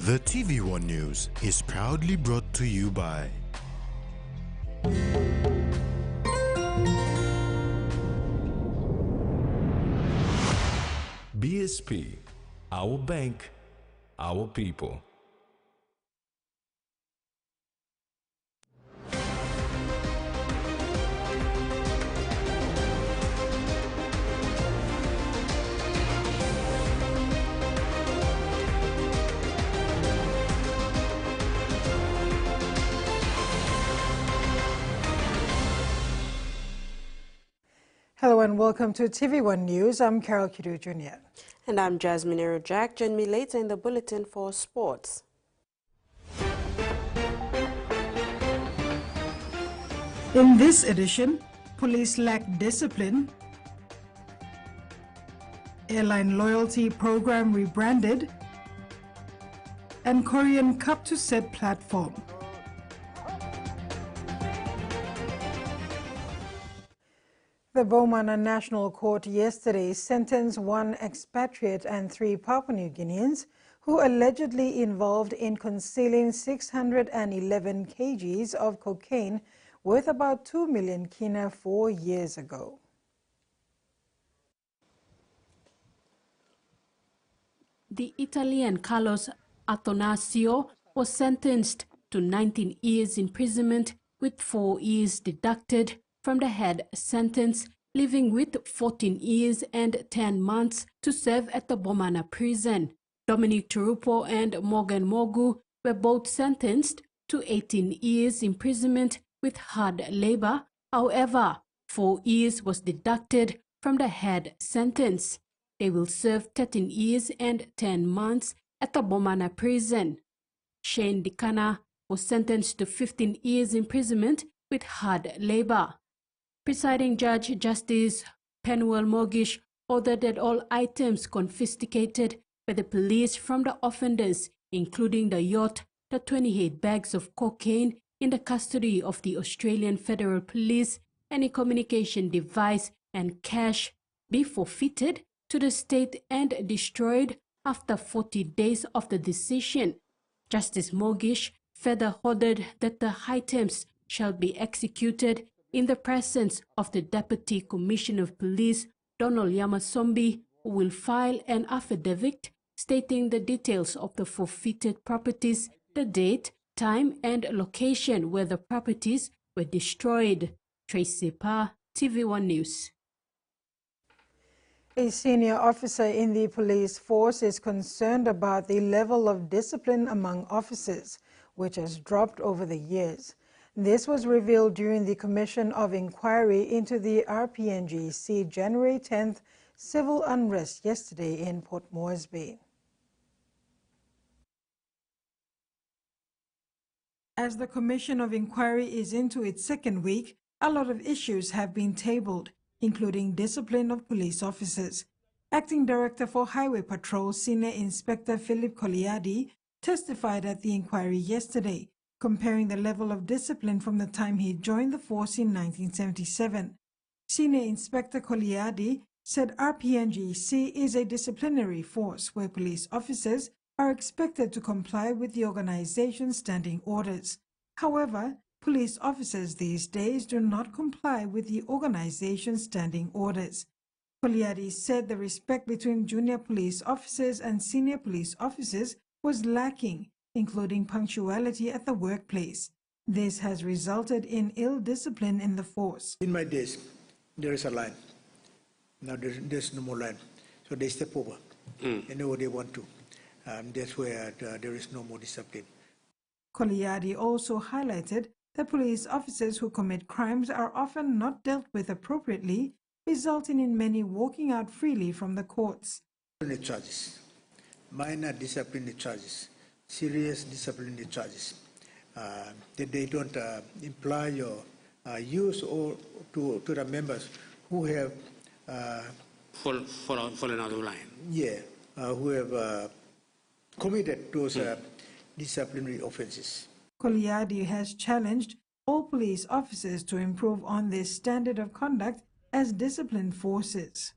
The TVWAN News is proudly brought to you by BSP, our bank, our people. Hello and welcome to TV1 News. I'm Carol Kidu Jr. And I'm Jasmine Jack. Join me later in the bulletin for sports. In this edition, police lack discipline, airline loyalty program rebranded, and Korean Cup to set platform. The Bomana National Court yesterday sentenced one expatriate and 3 Papua New Guineans who allegedly involved in concealing 611 kgs of cocaine worth about 2 million kina 4 years ago. The Italian Carlos Attanasio was sentenced to 19 years imprisonment with 4 years deducted from the head sentence, leaving with 14 years and 10 months to serve at the Bomana prison. Dominic Turupo and Morgan Mogu were both sentenced to 18 years imprisonment with hard labor. However, 4 years was deducted from the head sentence. They will serve 13 years and 10 months at the Bomana prison. Shane Dikana was sentenced to 15 years imprisonment with hard labor. Presiding Judge Justice Penuel Mogish ordered that all items confiscated by the police from the offenders, including the yacht, the 28 bags of cocaine in the custody of the Australian Federal Police, any communication device and cash, be forfeited to the state and destroyed after 40 days of the decision. Justice Mogish further ordered that the items shall be executed in the presence of the Deputy Commissioner of Police, Donald Yamasombi, who will file an affidavit stating the details of the forfeited properties, the date, time, and location where the properties were destroyed. Tracy Pa, TV1 News. A senior officer in the police force is concerned about the level of discipline among officers, which has dropped over the years. This was revealed during the Commission of Inquiry into the RPNGC January 10th civil unrest yesterday in Port Moresby. As the Commission of Inquiry is into its second week, a lot of issues have been tabled, including discipline of police officers. Acting Director for Highway Patrol, Senior Inspector Philip Koliadi, testified at the inquiry yesterday, comparing the level of discipline from the time he joined the force in 1977. Senior Inspector Koliadi said RPNGC is a disciplinary force where police officers are expected to comply with the organization's standing orders. However, police officers these days do not comply with the organization's standing orders. Koliadi said the respect between junior police officers and senior police officers was lacking, including punctuality at the workplace. This has resulted in ill discipline in the force. In my days, there is a line. Now there's no more line. So they step over and know what they want to. That's where there is no more discipline. Koliadi also highlighted that police officers who commit crimes are often not dealt with appropriately, resulting in many walking out freely from the courts. Charges, minor disciplinary charges, serious disciplinary charges, that they don't imply your use or to the members who have fallen out of line. Yeah, who have committed those disciplinary offenses. Koliadi has challenged all police officers to improve on their standard of conduct as disciplined forces.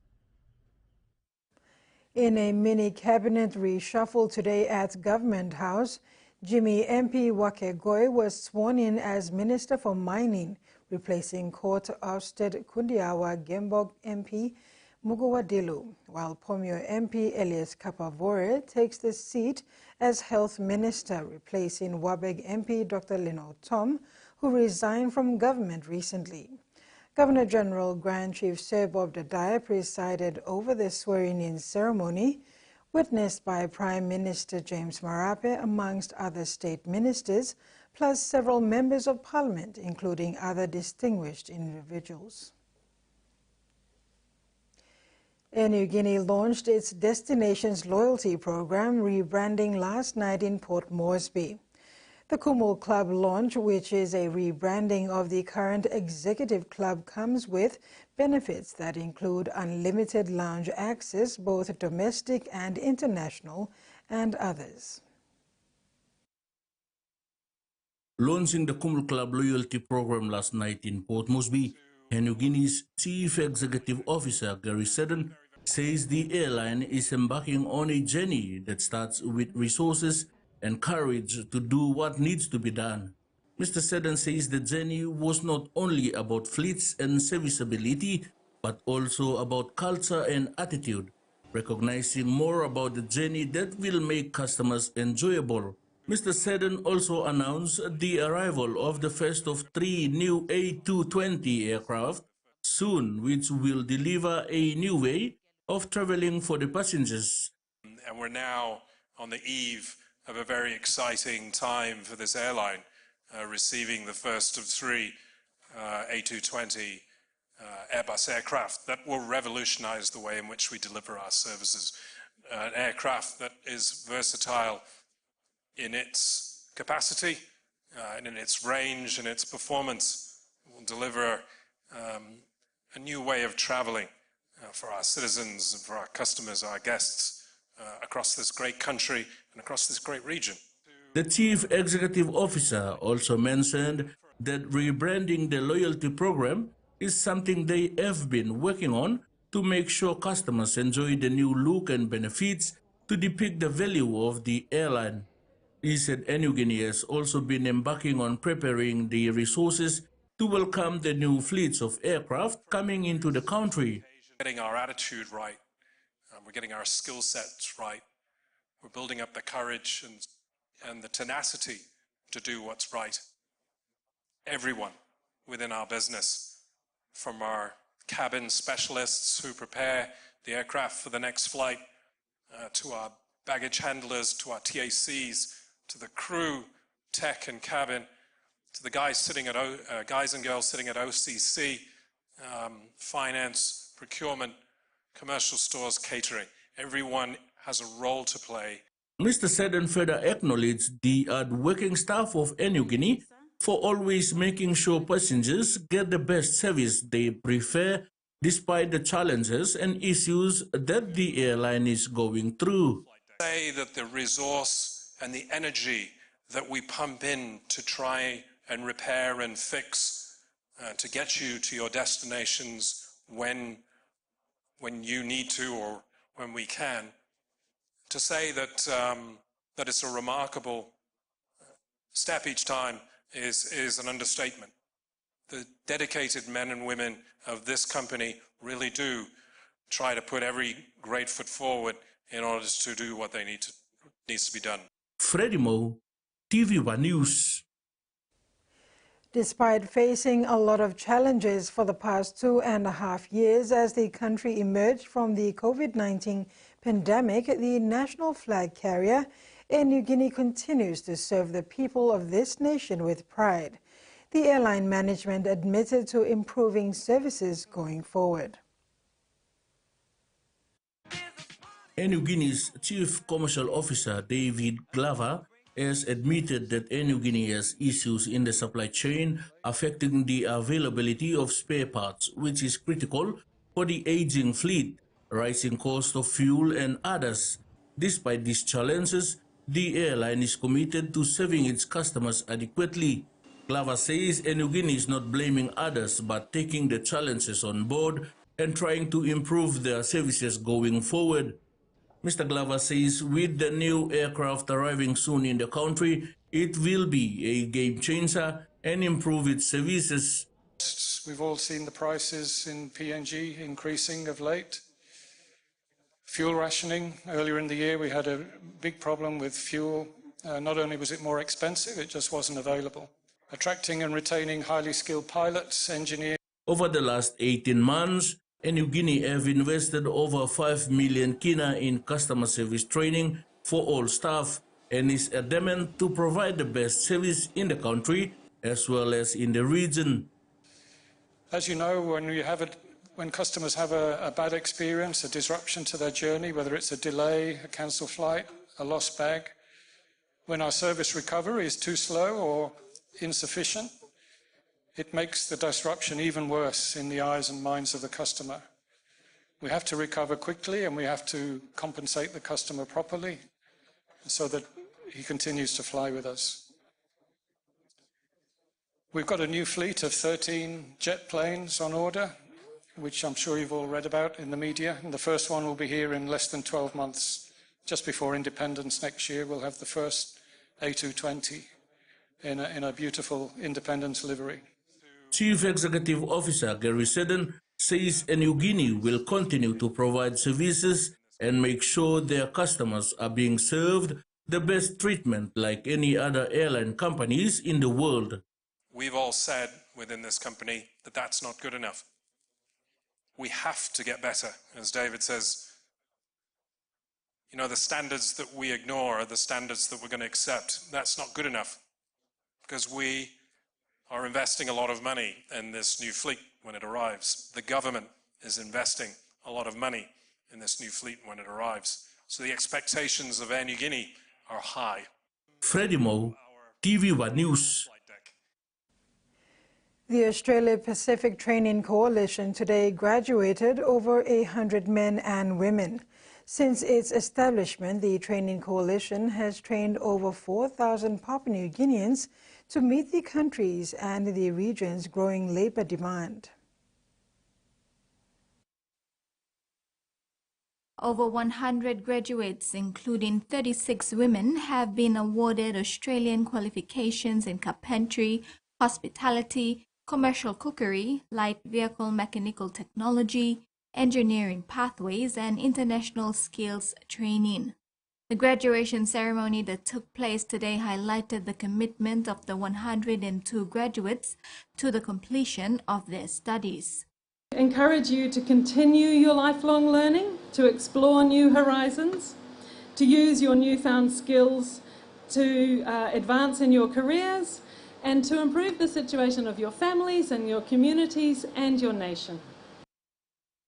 In a mini cabinet reshuffle today at Government House, Jimmy MP Wakegoi was sworn in as Minister for Mining, replacing court-ousted Kundiawa Gembog MP Muguwadilu, while Pomio MP Elias Kapavore takes the seat as Health Minister, replacing Wabeg MP Dr. Lino Tom, who resigned from government recently. Governor-General Grand Chief Sir Bob Dadai presided over the swearing-in ceremony, witnessed by Prime Minister James Marape amongst other state ministers, plus several members of parliament, including other distinguished individuals. Air Niugini launched its Destinations Loyalty Program, rebranding last night in Port Moresby. The Kumul Club launch, which is a rebranding of the current executive club, comes with benefits that include unlimited lounge access, both domestic and international, and others. Launching the Kumul Club loyalty program last night in Port Moresby, Air Niugini's Chief Executive Officer Gary Seddon says the airline is embarking on a journey that starts with resources and courage to do what needs to be done. Mr. Seddon says the journey was not only about fleets and serviceability, but also about culture and attitude, recognizing more about the journey that will make customers enjoyable. Mr. Seddon also announced the arrival of the first of 3 new A220 aircraft soon, which will deliver a new way of traveling for the passengers. And we're now on the eve of a very exciting time for this airline, receiving the first of 3 A220 Airbus aircraft that will revolutionize the way in which we deliver our services. An aircraft that is versatile in its capacity, and in its range and its performance, will deliver a new way of traveling for our citizens and for our customers, our guests, across this great country and across this great region. The Chief Executive Officer also mentioned that rebranding the loyalty program is something they have been working on to make sure customers enjoy the new look and benefits to depict the value of the airline. He said Air Niugini has also been embarking on preparing the resources to welcome the new fleets of aircraft coming into the country. Getting our attitude right, we're getting our skill sets right, we're building up the courage and the tenacity to do what's right. Everyone within our business, from our cabin specialists who prepare the aircraft for the next flight, to our baggage handlers, to our TACs, to the crew, tech and cabin, to the guys and girls sitting at OCC, finance, procurement, commercial stores, catering. Everyone has a role to play. Mr. Seddon further acknowledged the hard-working staff of Air Niugini for always making sure passengers get the best service they prefer, despite the challenges and issues that the airline is going through. Say that the resource and the energy that we pump in to try and repair and fix to get you to your destinations when you need to or when we can, to say that that it's a remarkable step each time is an understatement. The dedicated men and women of this company really do try to put every great foot forward in order to do what they needs to be done. Freddie Mo, TVWAN News. Despite facing a lot of challenges for the past 2.5 years as the country emerged from the COVID-19 pandemic, the national flag carrier, Air Niugini, continues to serve the people of this nation with pride. The airline management admitted to improving services going forward. Air Niugini's Chief Commercial Officer, David Glover, has admitted that Air Niugini has issues in the supply chain affecting the availability of spare parts, which is critical for the aging fleet, rising cost of fuel, and others. Despite these challenges, the airline is committed to serving its customers adequately. Glover says Air Niugini is not blaming others but taking the challenges on board and trying to improve their services going forward. Mr. Glover says with the new aircraft arriving soon in the country, it will be a game changer and improve its services. We've all seen the prices in PNG increasing of late. Fuel rationing. Earlier in the year, we had a big problem with fuel. Not only was it more expensive, it just wasn't available. Attracting and retaining highly skilled pilots, engineers. Over the last 18 months, New Guinea have invested over 5 million kina in customer service training for all staff and is adamant to provide the best service in the country as well as in the region. As you know, when customers have a bad experience, a disruption to their journey, whether it's a delay, a cancelled flight, a lost bag, when our service recovery is too slow or insufficient, it makes the disruption even worse in the eyes and minds of the customer. We have to recover quickly and we have to compensate the customer properly so that he continues to fly with us. We've got a new fleet of 13 jet planes on order, which I'm sure you've all read about in the media. And the first one will be here in less than 12 months. Just before independence next year, we'll have the first A220 in a beautiful independence livery. Chief Executive Officer Gary Seddon says New Guinea will continue to provide services and make sure their customers are being served the best treatment like any other airline companies in the world. We've all said within this company that that's not good enough. We have to get better. As David says, you know, the standards that we ignore are the standards that we're going to accept. That's not good enough because we are investing a lot of money in this new fleet when it arrives. The government is investing a lot of money in this new fleet when it arrives. So the expectations of Air New Guinea are high. Freddie Moe, TVWAN News. The Australia Pacific Training Coalition today graduated over 100 men and women. Since its establishment, the Training Coalition has trained over 4,000 Papua New Guineans to meet the country's and the region's growing labor demand. Over 100 graduates, including 36 women, have been awarded Australian qualifications in carpentry, hospitality, commercial cookery, light vehicle mechanical technology, engineering pathways, and international skills training. The graduation ceremony that took place today highlighted the commitment of the 102 graduates to the completion of their studies. I encourage you to continue your lifelong learning, to explore new horizons, to use your newfound skills to advance in your careers and to improve the situation of your families and your communities and your nation.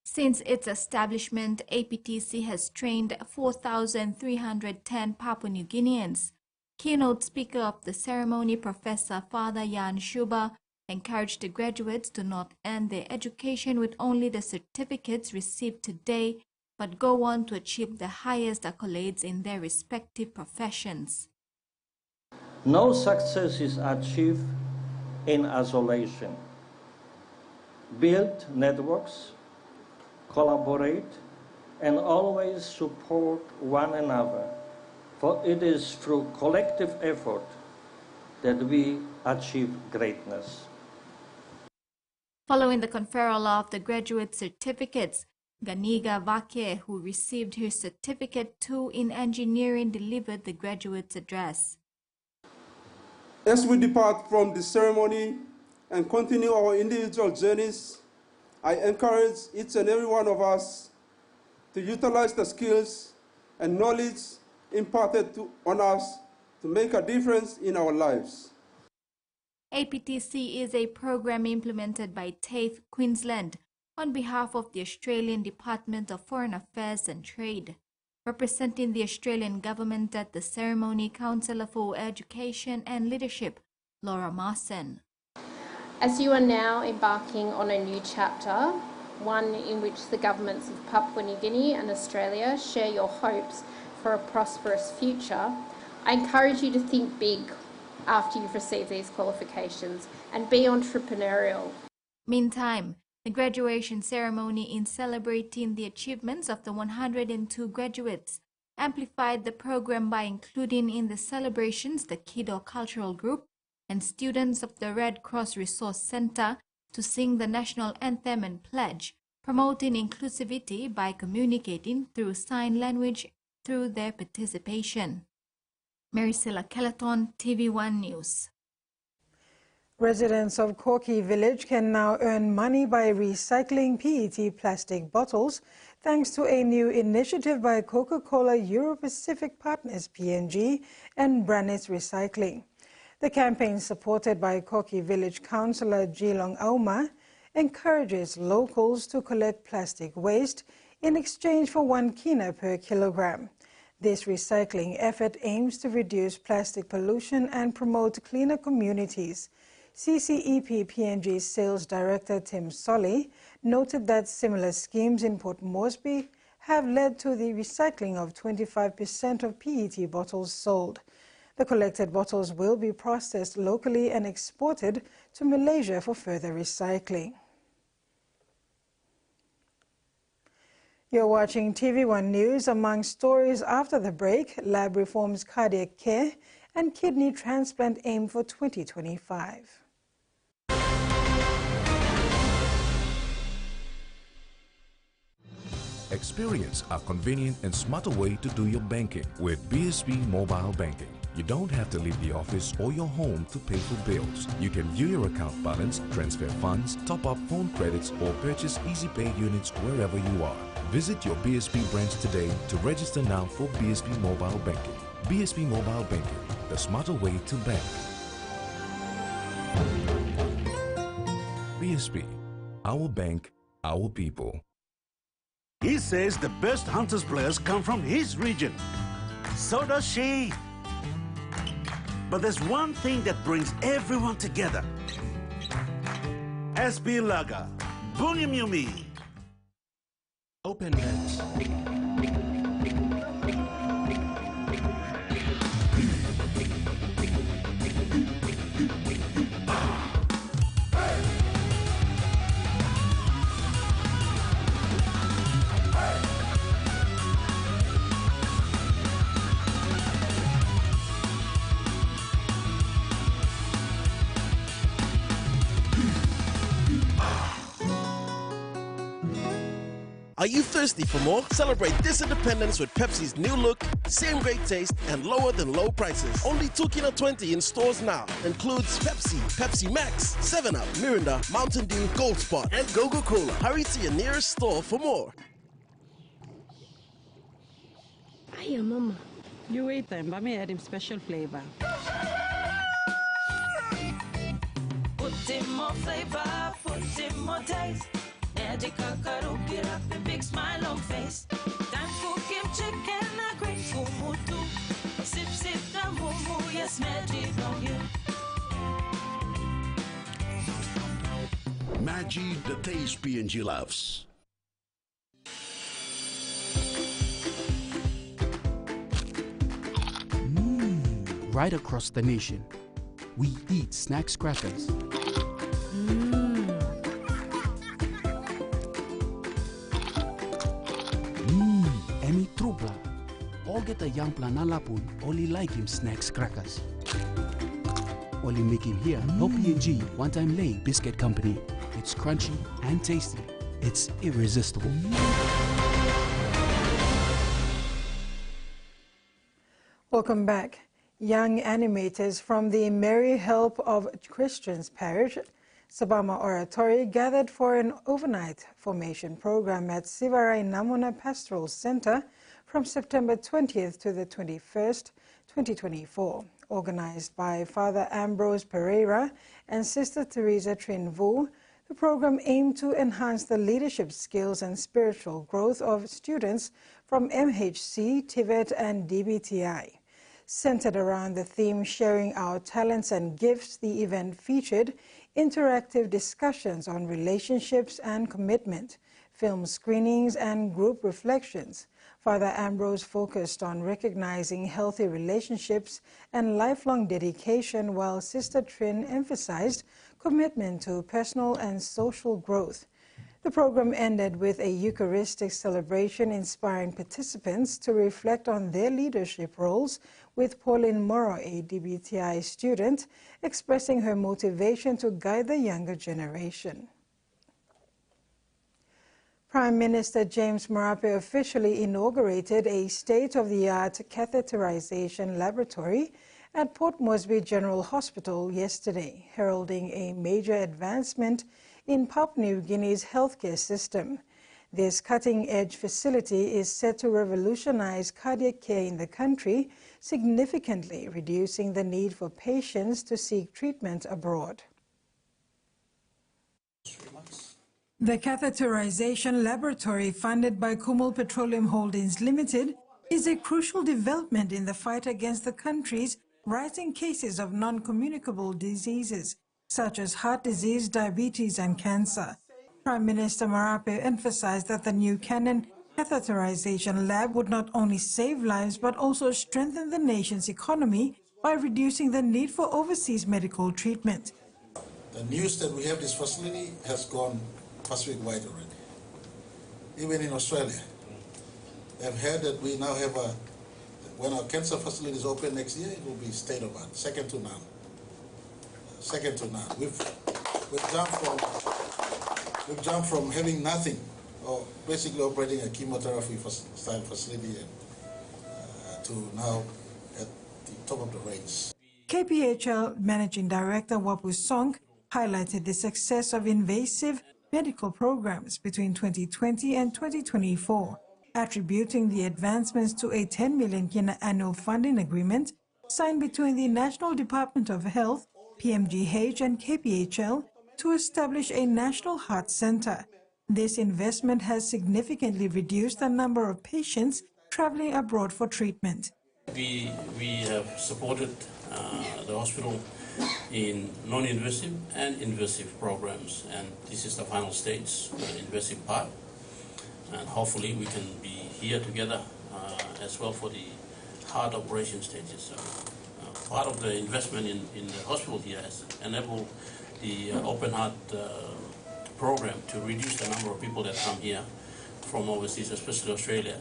Since its establishment, APTC has trained 4,310 Papua New Guineans. Keynote speaker of the ceremony, Professor Father Jan Schuber, encouraged the graduates to not end their education with only the certificates received today, but go on to achieve the highest accolades in their respective professions. No success is achieved in isolation. Build networks, collaborate, and always support one another, for it is through collective effort that we achieve greatness. Following the conferral of the graduate certificates, Ganiga Vake, who received his certificate 2 in engineering, delivered the graduate's address. As we depart from this ceremony and continue our individual journeys, I encourage each and every one of us to utilize the skills and knowledge imparted on us to make a difference in our lives. APTC is a program implemented by TAFE Queensland on behalf of the Australian Department of Foreign Affairs and Trade. Representing the Australian government at the ceremony, Councillor for Education and Leadership, Laura Marson. As you are now embarking on a new chapter, one in which the governments of Papua New Guinea and Australia share your hopes for a prosperous future, I encourage you to think big after you've received these qualifications and be entrepreneurial. Meantime, the graduation ceremony in celebrating the achievements of the 102 graduates amplified the program by including in the celebrations the Kido Cultural Group and students of the Red Cross Resource Center to sing the national anthem and pledge, promoting inclusivity by communicating through sign language through their participation. Maricela Kelleton, TV1 News. Residents of Corky Village can now earn money by recycling PET plastic bottles thanks to a new initiative by Coca-Cola Euro-Pacific Partners PNG and Brannitz Recycling. The campaign, supported by Corky Village Councillor Geelong Auma, encourages locals to collect plastic waste in exchange for 1 kina per kilogram. This recycling effort aims to reduce plastic pollution and promote cleaner communities. CCEP PNG Sales Director Tim Solly noted that similar schemes in Port Moresby have led to the recycling of 25% of PET bottles sold. The collected bottles will be processed locally and exported to Malaysia for further recycling. You're watching TV1 News. Among stories after the break, lab reforms cardiac care and kidney transplant aim for 2025. Experience a convenient and smarter way to do your banking with BSB Mobile Banking. You don't have to leave the office or your home to pay for bills. You can view your account balance, transfer funds, top up phone credits, or purchase Easy Pay units wherever you are. Visit your BSB branch today to register now for BSB Mobile Banking. BSB Mobile Banking, the smarter way to bank. BSB, our bank, our people. He says the best Hunters players come from his region. So does she. But there's one thing that brings everyone together. SB Lager, Bunyamyumi. Open hands. Are you thirsty for more? Celebrate this independence with Pepsi's new look, same great taste, and lower than low prices. Only 2 kina 20 in stores now. Includes Pepsi, Pepsi Max, 7up, Mirinda, Mountain Dew, Gold Spot, and Coca-Cola. Hurry to your nearest store for more. Hiya, Mama. You wait then, but me add him special flavor. Put in more flavor, put in more taste. Magic kakaru, get up and big smile on face. Time for Kim chicken, a great kumutu. Sip, sip, the moo, yes, magic on you. Maggi, the taste PNG loves. Right across the nation, we eat snacks crackers. Emi Trubla, all get a young planalapun, only like him snacks crackers. Only make him here, no PNG, one-time lay biscuit company. It's crunchy and tasty. It's irresistible. Welcome back. Young animators from the Mary Help of Christians Parish, Sabama Oratory, gathered for an overnight formation program at Sivarai Namona Pastoral Center from September 20th to the 21st, 2024. Organized by Father Ambrose Pereira and Sister Teresa Trinvu, the program aimed to enhance the leadership skills and spiritual growth of students from MHC, TVET, and DBTI. Centered around the theme Sharing Our Talents and Gifts, the event featured interactive discussions on relationships and commitment, film screenings, and group reflections. Father Ambrose focused on recognizing healthy relationships and lifelong dedication, while Sister Trin emphasized commitment to personal and social growth. The program ended with a Eucharistic celebration inspiring participants to reflect on their leadership roles, with Pauline Moro, a DBTI student, expressing her motivation to guide the younger generation. Prime Minister James Marape officially inaugurated a state-of-the-art catheterization laboratory at Port Moresby General Hospital yesterday, heralding a major advancement in Papua New Guinea's healthcare system. This cutting-edge facility is set to revolutionize cardiac care in the country, significantly reducing the need for patients to seek treatment abroad. The catheterization laboratory, funded by Kumul Petroleum Holdings Limited, is a crucial development in the fight against the country's rising cases of non-communicable diseases, such as heart disease, diabetes, and cancer. Prime Minister Marape emphasized that the new Canon catheterization lab would not only save lives but also strengthen the nation's economy by reducing the need for overseas medical treatment. The news that we have this facility has gone Pacific-wide already. Even in Australia, I've heard that we now have when our cancer facility is open next year, it will be state-of-the-art, second to none. Second to none. We've jumped from having nothing, or basically operating a chemotherapy style facility, to now at the top of the range. KPHL Managing Director Wapu Song highlighted the success of invasive medical programs between 2020 and 2024, attributing the advancements to a 10 million kina annual funding agreement signed between the National Department of Health, PMGH, and KPHL to establish a national heart center. This investment has significantly reduced the number of patients traveling abroad for treatment. We have supported the hospital in non-invasive and invasive programs, and this is the final stage, the invasive part, and hopefully we can be here together as well for the heart operation stages. Part of the investment in the hospital here has enabled the open heart program to reduce the number of people that come here from overseas, especially Australia.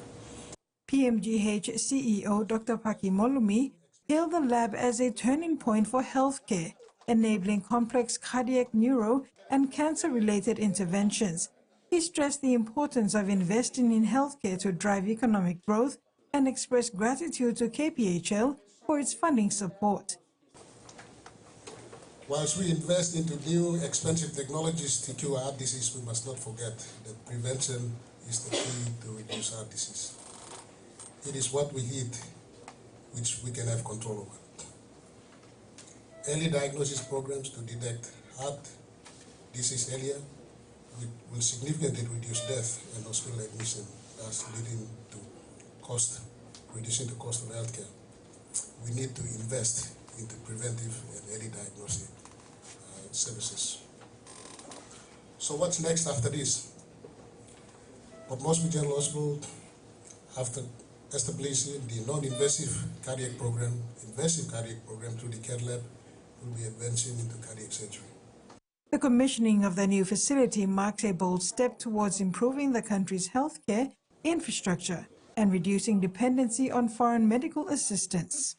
PMGH CEO Dr. Paki Molumi hailed the lab as a turning point for healthcare, enabling complex cardiac, neuro, and cancer-related interventions. He stressed the importance of investing in healthcare to drive economic growth and expressed gratitude to KPHL for its funding support. Whilst we invest into new expensive technologies to cure heart disease, we must not forget that prevention is the key to reduce heart disease. It is what we eat which we can have control over. Early diagnosis programs to detect heart disease earlier will significantly reduce death and hospital admission, thus leading to reducing the cost of healthcare. We need to invest into preventive and early diagnostic services. So what's next after this? Port Moresby General Hospital, after establishing the non-invasive cardiac program, invasive cardiac program through the CAD lab, will be advancing into cardiac surgery. The commissioning of the new facility marks a bold step towards improving the country's healthcare infrastructure and reducing dependency on foreign medical assistance.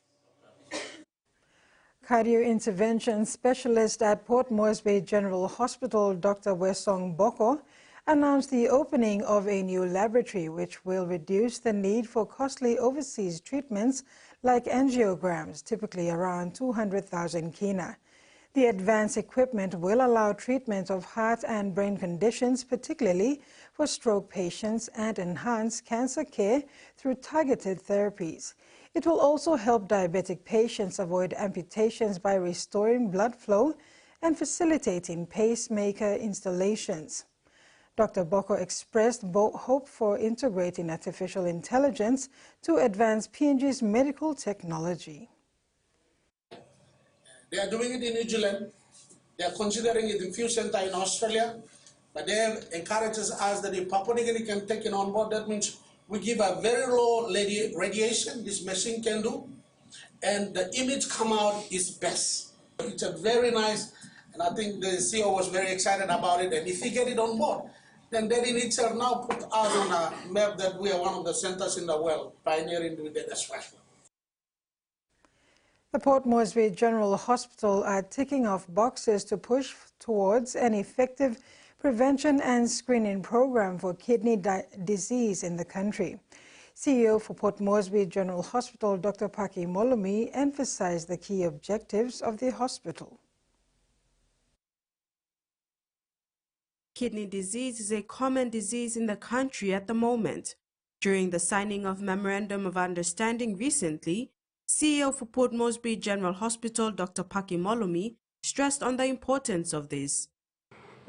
Cardio intervention specialist at Port Moresby General Hospital, Dr. Wesong Boko, announced the opening of a new laboratory which will reduce the need for costly overseas treatments like angiograms, typically around 200,000 kina. The advanced equipment will allow treatment of heart and brain conditions, particularly for stroke patients, and enhance cancer care through targeted therapies. It will also help diabetic patients avoid amputations by restoring blood flow and facilitating pacemaker installations. Dr. Boko expressed hope for integrating artificial intelligence to advance PNG's medical technology. They are doing it in New Zealand. They are considering it in few centers in Australia. But they encourages us that if Papua New Guinea can take it on board, that means we give a very low radiation, this machine can do, and the image come out is best. It's a very nice, and I think the CEO was very excited about it, and if he get it on board, then that in itself now put us on a map that we are one of the centers in the world, pioneering with that as well. The Port Moresby General Hospital are ticking off boxes to push towards an effective prevention and screening program for kidney disease in the country. CEO for Port Moresby General Hospital, Dr. Paki Molumi, emphasized the key objectives of the hospital. Kidney disease is a common disease in the country at the moment. During the signing of Memorandum of Understanding recently, CEO for Port Moresby General Hospital, Dr. Paki Molumi, stressed on the importance of this.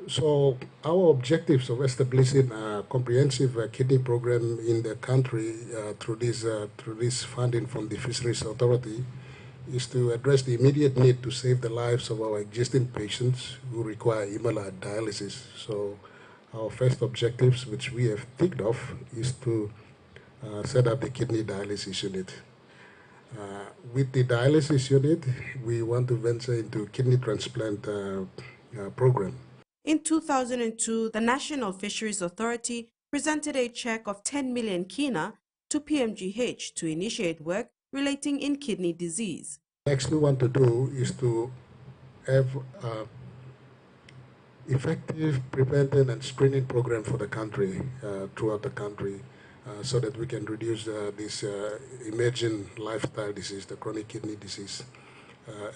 So our objectives of establishing a comprehensive kidney program in the country through this funding from the Fisheries Authority is to address the immediate need to save the lives of our existing patients who require hemodialysis. So our first objectives, which we have ticked off, is to set up the kidney dialysis unit. With the dialysis unit, we want to venture into kidney transplant program. In 2002, the National Fisheries Authority presented a check of 10 million kina to PMGH to initiate work relating in kidney disease. Next, we want to do is to have effective prevention and screening program for the country, throughout the country, so that we can reduce this emerging lifestyle disease, the chronic kidney disease,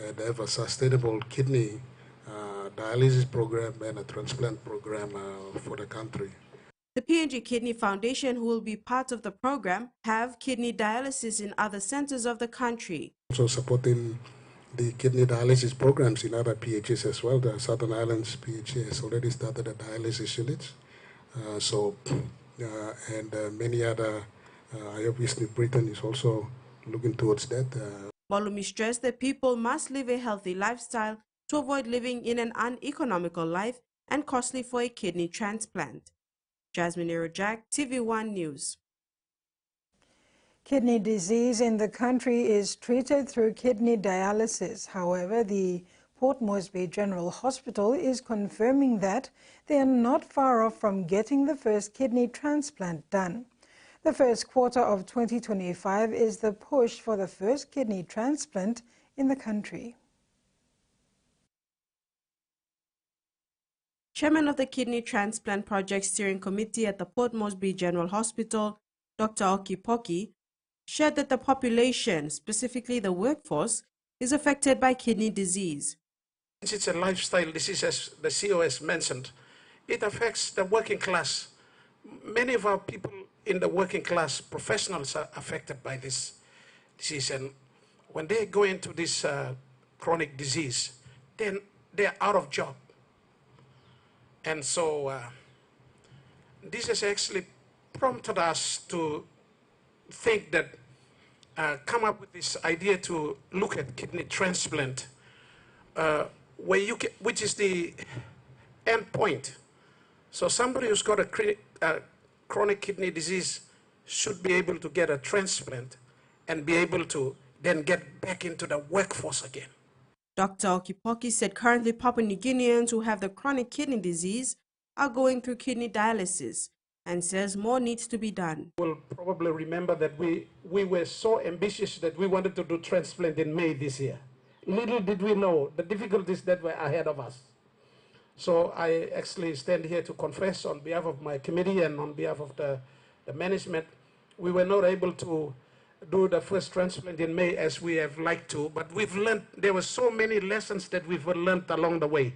and have a sustainable kidney dialysis program and a transplant program for the country. The PNG Kidney Foundation, who will be part of the program, have kidney dialysis in other centers of the country. Also supporting the kidney dialysis programs in other PHs as well. The Southern Islands PH has already started a dialysis unit. Many other, obviously Britain is also looking towards that. Molumi stressed that people must live a healthy lifestyle to avoid living in an uneconomical life and costly for a kidney transplant. Jasmine Irojak, TV1 News. Kidney disease in the country is treated through kidney dialysis. However, the Port Moresby General Hospital is confirming that they are not far off from getting the first kidney transplant done. The first quarter of 2025 is the push for the first kidney transplant in the country. Chairman of the Kidney Transplant Project Steering Committee at the Port Moresby General Hospital, Dr. Okipoki, shared that the population, specifically the workforce, is affected by kidney disease. It's a lifestyle disease, as the CEO has mentioned. It affects the working class. Many of our people in the working class, professionals, are affected by this disease. And when they go into this chronic disease, then they're out of job. And so this has actually prompted us to think that, come up with this idea to look at kidney transplant, which is the end point. So somebody who's got a chronic kidney disease should be able to get a transplant and be able to then get back into the workforce again. Dr. Okipoki said currently Papua New Guineans who have the chronic kidney disease are going through kidney dialysis and says more needs to be done. You'll probably remember that we were so ambitious that we wanted to do transplant in May this year. Little did we know the difficulties that were ahead of us. So I actually stand here to confess on behalf of my committee and on behalf of the management, we were not able to do the first transplant in May as we have liked to, but we've learned, there were so many lessons that we've learned along the way.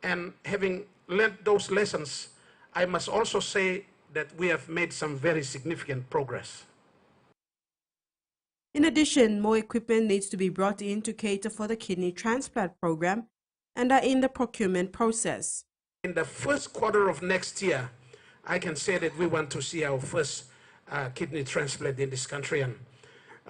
And having learned those lessons, I must also say that we have made some very significant progress. In addition, more equipment needs to be brought in to cater for the kidney transplant program and are in the procurement process. In the first quarter of next year, I can say that we want to see our first kidney transplant in this country, and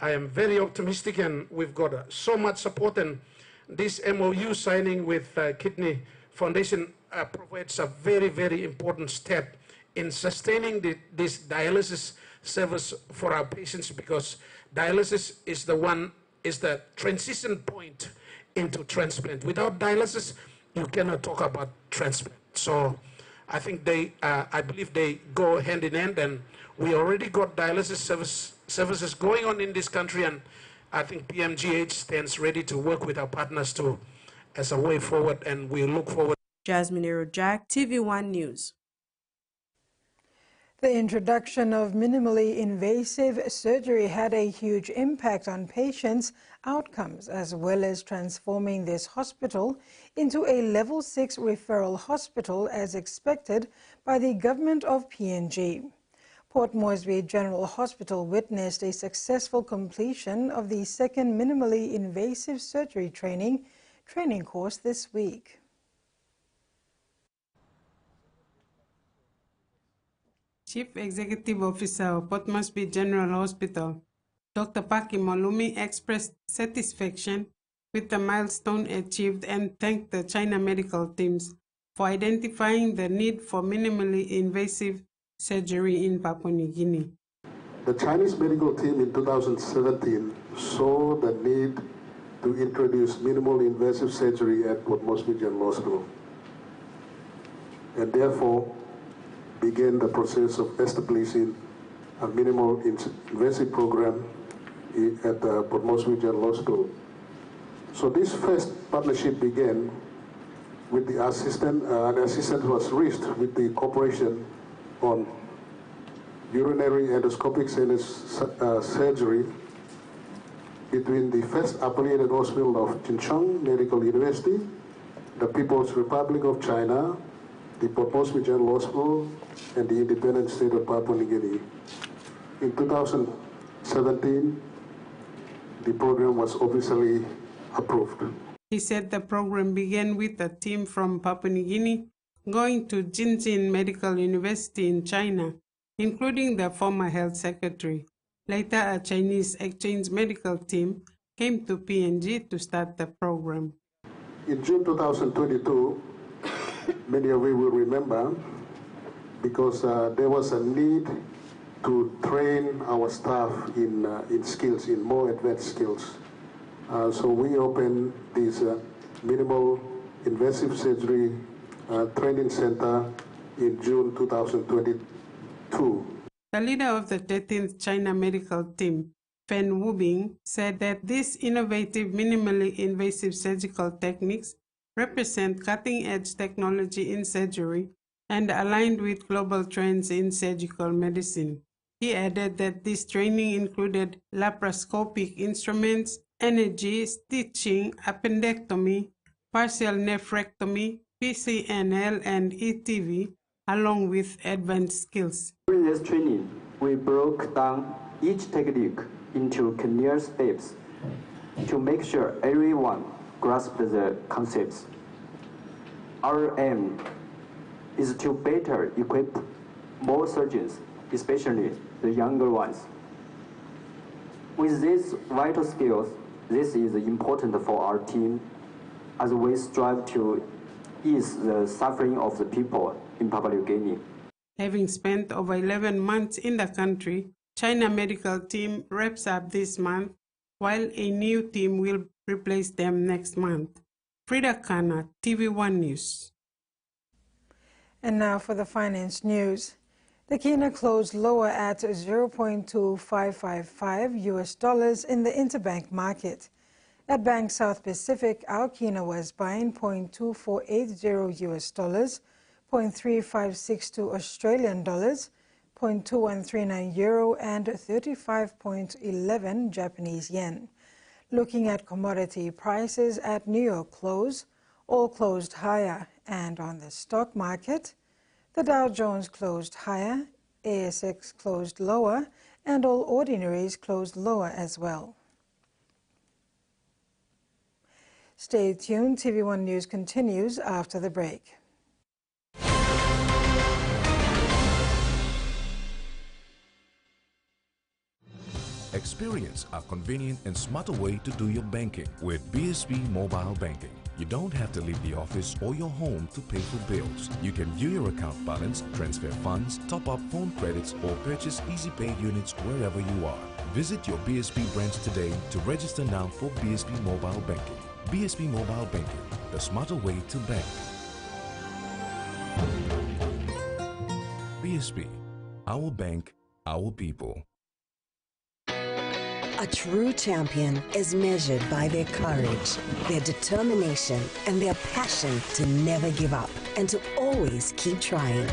I am very optimistic, and we've got so much support, and this MOU signing with Kidney Foundation provides a very, very important step in sustaining this dialysis service for our patients, because dialysis is the transition point into transplant. Without dialysis, you cannot talk about transplant. So I think I believe they go hand in hand, and we already got dialysis services going on in this country, and I think PMGH stands ready to work with our partners as a way forward, and we look forward. Jasmine Jack, TV1 News. The introduction of minimally invasive surgery had a huge impact on patients' outcomes, as well as transforming this hospital into a level 6 referral hospital as expected by the government of PNG. Port Moresby General Hospital witnessed a successful completion of the second minimally invasive surgery training course this week. Chief Executive Officer of Port Moresby General Hospital, Dr. Paki Molumi, expressed satisfaction with the milestone achieved and thanked the China medical teams for identifying the need for minimally invasive surgery in Papua New Guinea. The Chinese medical team in 2017 saw the need to introduce minimally invasive surgery at Port Moresby General Hospital, and therefore began the process of establishing a minimal invasive program at Port Moresby General Hospital. So this first partnership began with the an assistant was reached with the cooperation on urinary endoscopic surgery between the first affiliated hospital of Jincheng Medical University, the People's Republic of China, the Port Moresby General Hospital, and the independent state of Papua New Guinea. In 2017, the program was officially approved. He said the program began with a team from Papua New Guinea going to Jincheng Medical University in China, including the former health secretary. Later, a Chinese exchange medical team came to PNG to start the program. In June 2022, many of you will remember, because there was a need to train our staff in skills, in more advanced skills. So we opened this minimal invasive surgery training center in June 2022. The leader of the 13th China medical team, Fen Wubing, said that these innovative minimally invasive surgical techniques represent cutting-edge technology in surgery and aligned with global trends in surgical medicine. He added that this training included laparoscopic instruments, energy, stitching, appendectomy, partial nephrectomy, PCNL, and ETV, along with advanced skills. During this training, we broke down each technique into clear steps to make sure everyone grasps the concepts. Our aim is to better equip more surgeons, especially the younger ones. With these vital skills, this is important for our team as we strive to ease the suffering of the people in Papua New Guinea. Having spent over 11 months in the country, China medical team wraps up this month, while a new team will replace them next month. Frida Kana, TV1 News. And now for the finance news. The Kina closed lower at 0.2555 US dollars in the interbank market. At Bank South Pacific, our Kina was buying 0.2480 US dollars, 0.3562 Australian dollars, 0.2139 euro, and 35.11 Japanese yen. Looking at commodity prices at New York close, all closed higher, and on the stock market, the Dow Jones closed higher, ASX closed lower, and all ordinaries closed lower as well. Stay tuned, TV1 News continues after the break. Experience a convenient and smarter way to do your banking with BSB Mobile Banking. You don't have to leave the office or your home to pay for bills. You can view your account balance, transfer funds, top up phone credits, or purchase Easy Pay units wherever you are. Visit your BSB branch today to register now for BSB Mobile Banking. BSB Mobile Banking, the smarter way to bank. BSB. Our bank, our people. A true champion is measured by their courage, their determination, and their passion to never give up and to always keep trying.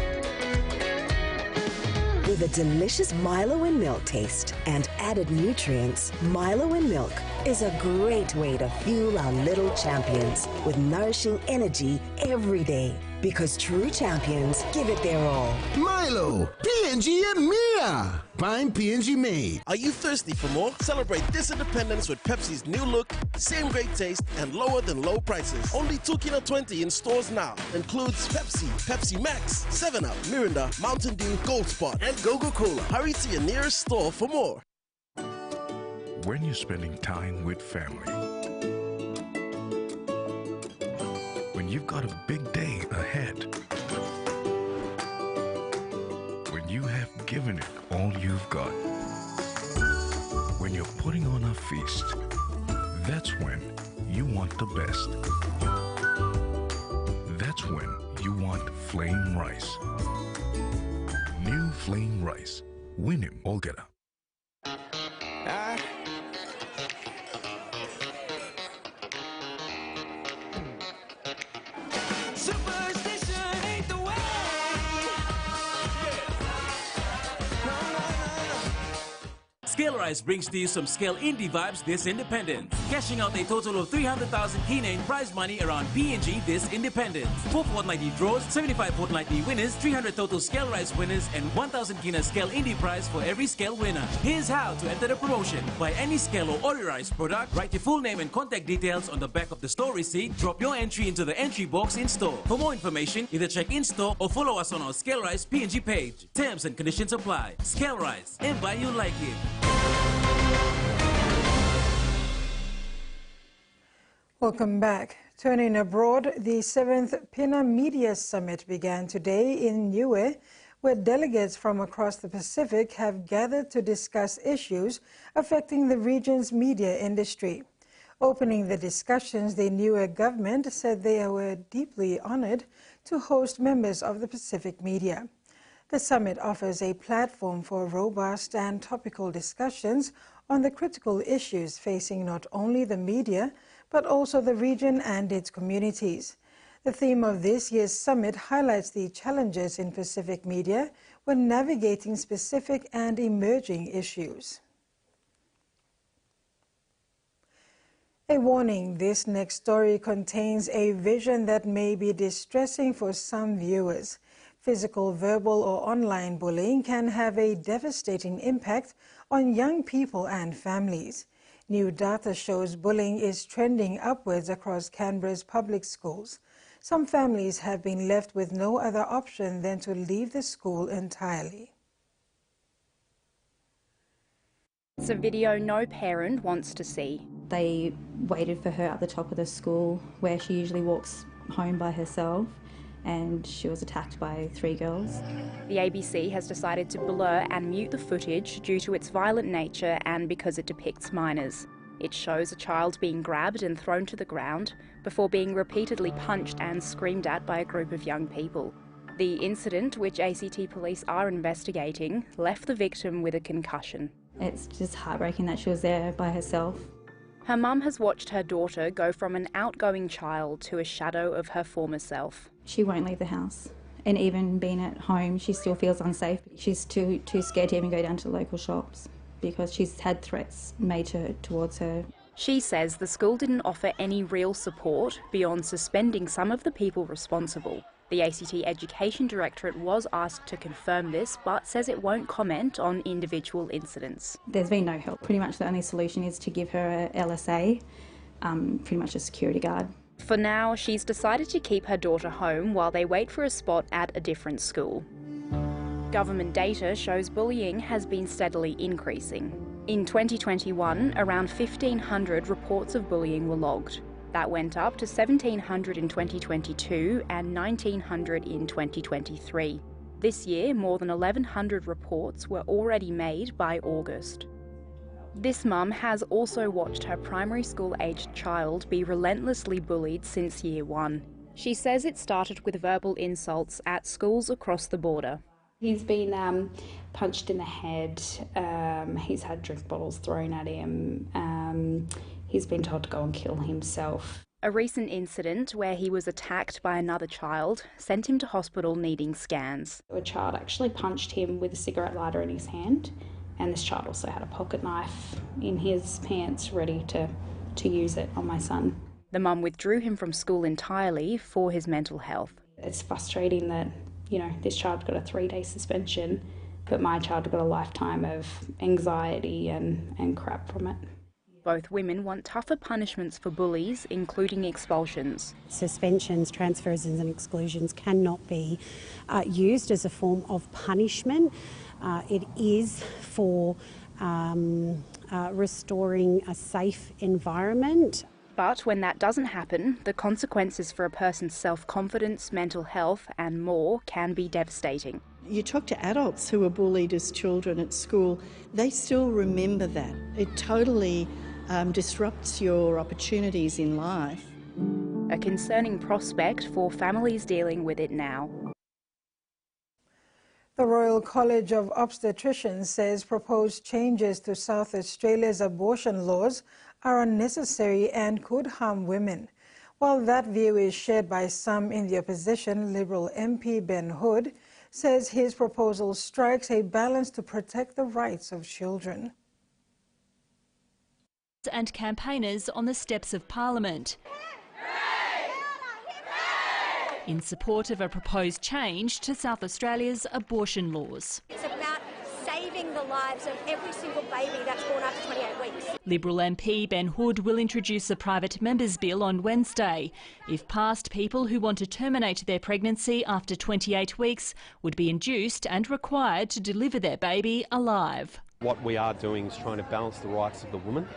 With a delicious Milo and milk taste and added nutrients, Milo and milk is a great way to fuel our little champions with nourishing energy every day. Because true champions give it their all. Milo, PNG and Mia. Prime PNG made. Are you thirsty for more? Celebrate this independence with Pepsi's new look, same great taste, and lower than low prices. Only $2.20 in stores now. Includes Pepsi, Pepsi Max, 7-Up, Mirinda, Mountain Dew, Gold Spot, and Coca-Cola. Hurry to your nearest store for more. When you're spending time with family, when you've got a big day ahead, when you have given it all you've got, when you're putting on a feast, that's when you want the best. That's when you want flame rice. New flame rice. Win him, Olgeta. Scale Rise brings to you some Scale Indie vibes this independence. Cashing out a total of 300,000 kina in prize money around PNG this independence. 4 fortnightly draws, 75 fortnightly winners, 300 total Scale Rise winners, and 1,000 kina Scale Indie prize for every Scale winner. Here's how to enter the promotion. Buy any Scale or Ori Rice product, write your full name and contact details on the back of the store receipt, drop your entry into the entry box in store. For more information, either check in store or follow us on our Scale Rise PNG page. Terms and conditions apply. Scale Rise, and buy you like it. Welcome back. Turning abroad, the 7th PINA Media Summit began today in Niue, where delegates from across the Pacific have gathered to discuss issues affecting the region's media industry. Opening the discussions, the Niue government said they were deeply honored to host members of the Pacific media. The summit offers a platform for robust and topical discussions on the critical issues facing not only the media, but also the region and its communities. The theme of this year's summit highlights the challenges in Pacific media when navigating specific and emerging issues. A warning, this next story contains a vision that may be distressing for some viewers. Physical, verbal, or online bullying can have a devastating impact on young people and families. New data shows bullying is trending upwards across Canberra's public schools. Some families have been left with no other option than to leave the school entirely. It's a video no parent wants to see. They waited for her at the top of the school where she usually walks home by herself, and she was attacked by 3 girls. The ABC has decided to blur and mute the footage due to its violent nature and because it depicts minors. It shows a child being grabbed and thrown to the ground before being repeatedly punched and screamed at by a group of young people. The incident, which ACT police are investigating, left the victim with a concussion. It's just heartbreaking that she was there by herself. Her mum has watched her daughter go from an outgoing child to a shadow of her former self. She won't leave the house, and even being at home she still feels unsafe. She's too scared to even go down to the local shops because she's had threats made towards her. She says the school didn't offer any real support beyond suspending some of the people responsible. The ACT Education Directorate was asked to confirm this, but says it won't comment on individual incidents. There's been no help. Pretty much the only solution is to give her a LSA, pretty much a security guard. For now, she's decided to keep her daughter home while they wait for a spot at a different school. Government data shows bullying has been steadily increasing. In 2021, around 1,500 reports of bullying were logged. That went up to 1,700 in 2022 and 1,900 in 2023. This year, more than 1,100 reports were already made by August. This mum has also watched her primary school-aged child be relentlessly bullied since year 1. She says it started with verbal insults at schools across the border. He's been punched in the head, he's had drink bottles thrown at him, he's been told to go and kill himself. A recent incident where he was attacked by another child sent him to hospital needing scans. A child actually punched him with a cigarette lighter in his hand, and this child also had a pocket knife in his pants ready to use it on my son. The mum withdrew him from school entirely for his mental health. It's frustrating that, you know, this child got a 3-day suspension, but my child got a lifetime of anxiety and crap from it. Both women want tougher punishments for bullies, including expulsions. Suspensions, transfers and exclusions cannot be used as a form of punishment. It is for restoring a safe environment. But when that doesn't happen, the consequences for a person's self-confidence, mental health and more can be devastating. You talk to adults who were bullied as children at school, they still remember that. It totally disrupts your opportunities in life. A concerning prospect for families dealing with it now. The Royal College of Obstetricians says proposed changes to South Australia's abortion laws are unnecessary and could harm women. While that view is shared by some in the opposition, Liberal MP Ben Hood says his proposal strikes a balance to protect the rights of children. And campaigners on the steps of Parliament in support of a proposed change to South Australia's abortion laws. It's about saving the lives of every single baby that's born after 28 weeks. Liberal MP Ben Hood will introduce a private members' bill on Wednesday. If passed, people who want to terminate their pregnancy after 28 weeks would be induced and required to deliver their baby alive. What we are doing is trying to balance the rights of the woman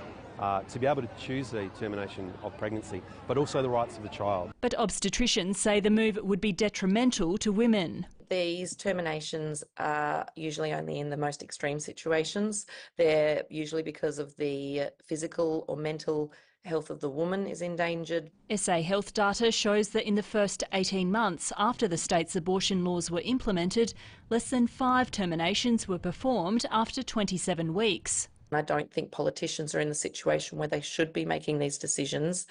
to be able to choose the termination of pregnancy, but also the rights of the child. But obstetricians say the move would be detrimental to women. These terminations are usually only in the most extreme situations. They're usually because of the physical or mental health of the woman is endangered. SA Health data shows that in the first 18 months after the state's abortion laws were implemented, less than 5 terminations were performed after 27 weeks. I don't think politicians are in the situation where they should be making these decisions.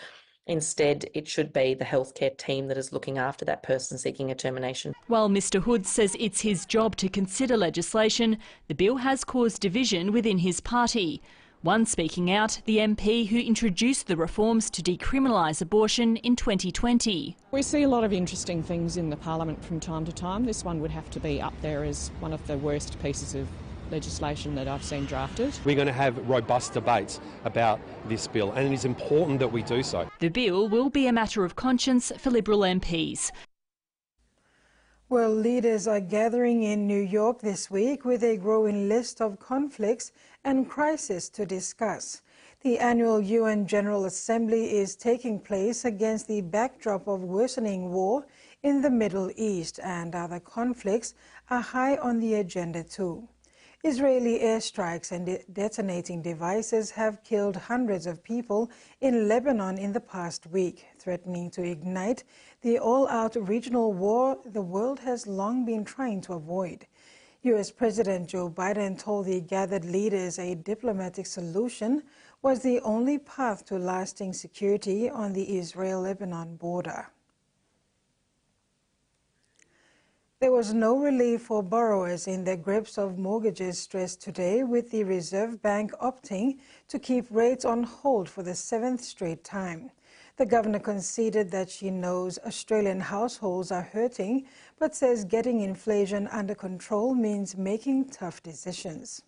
Instead, it should be the healthcare team that is looking after that person seeking a termination. While Mr Hood says it's his job to consider legislation, the bill has caused division within his party. One speaking out, the MP who introduced the reforms to decriminalise abortion in 2020. We see a lot of interesting things in the Parliament from time to time. This one would have to be up there as one of the worst pieces of legislation that I've seen drafted. We're going to have robust debates about this bill, and it is important that we do so. The bill will be a matter of conscience for Liberal MPs. Well, leaders are gathering in New York this week with a growing list of conflicts and crises to discuss. The annual UN General Assembly is taking place against the backdrop of worsening war in the Middle East, and other conflicts are high on the agenda too. Israeli airstrikes and detonating devices have killed hundreds of people in Lebanon in the past week, threatening to ignite the all-out regional war the world has long been trying to avoid. U.S. President Joe Biden told the gathered leaders a diplomatic solution was the only path to lasting security on the Israel-Lebanon border. There was no relief for borrowers in the grips of mortgages stress today, with the Reserve Bank opting to keep rates on hold for the 7th straight time. The governor conceded that she knows Australian households are hurting, but says getting inflation under control means making tough decisions.